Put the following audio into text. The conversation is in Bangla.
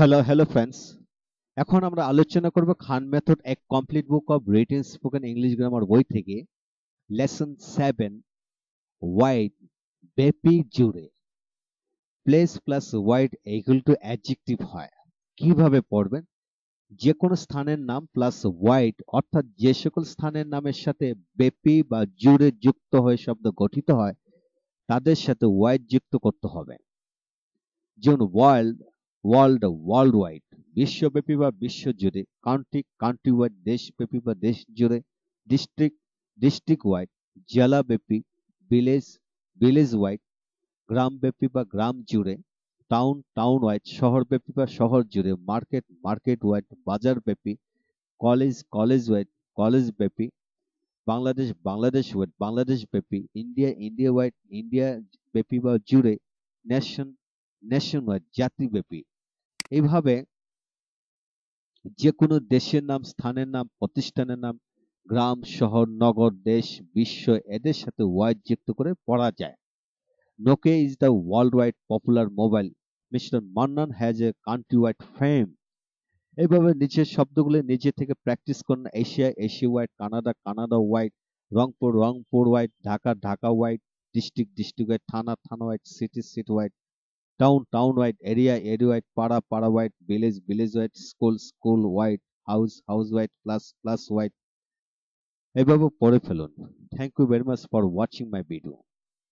Hello friends. এখন আমরা আলোচনা করব খান মেথড এক complete book of written spoken English grammar বই থেকে লেসন 7 ওয়াইড ব্যাপী জুড়ে place plus wide equal to adjective হয়। কিভাবে পড়বেন? যে কোনো স্থানের নাম প্লাস ওয়াইড অর্থাৎ যে সকল স্থানের নামের সাথে ব্যাপী বা জুড়ে যুক্ত হয়ে শব্দ গঠিত হয় তাদের সাথে ওয়াইড যুক্ত করতে হবে। যেমন ওয়ার্ল্ড, ওয়ার্ল্ড ওয়াইড, বিশ্বব্যাপী বা বিশ্বজুড়ে, কান্ট্রি ওয়াইড, দেশব্যাপী বা দেশ জুড়ে, ডিস্ট্রিক্ট, ডিস্ট্রিক্ট ওয়াইড, জেলাব্যাপী, ভিলেজ ওয়াইড, গ্রামব্যাপী বা গ্রাম জুড়ে, টাউন ওয়াইড, শহরব্যাপী বা শহর জুড়ে, মার্কেট ওয়াইড, বাজারব্যাপী, কলেজ ওয়াইড, কলেজ ব্যাপী, বাংলাদেশ ওয়াইড, বাংলাদেশ ব্যাপী, ইন্ডিয়া ওয়াইড, ইন্ডিয়া ব্যাপী বা জুড়ে, নেশন নেশন ওয়াইড, জাতিব্যাপী। এইভাবে যে কোনো দেশের নাম, স্থানের নাম, প্রতিষ্ঠানের নাম, গ্রাম, শহর, নগর, দেশ, বিশ্ব এদের সাথে ওয়াইড যুক্ত করে পড়া যায়। Nokia is the world wide popular mobile, mister Mannan has a country wide fame. এইভাবে নিচের শব্দগুলো নিজে থেকে প্র্যাকটিস করুন। Asia wide, Canada wide, Rangpur wide, Dhaka wide, district wide, thana wide, city wide, town wide, area wide, পাড়া wide, village wide, school wide, house wide, class wide. এভাবে পড়ে ফেলুন। Thank you very much for watching my video.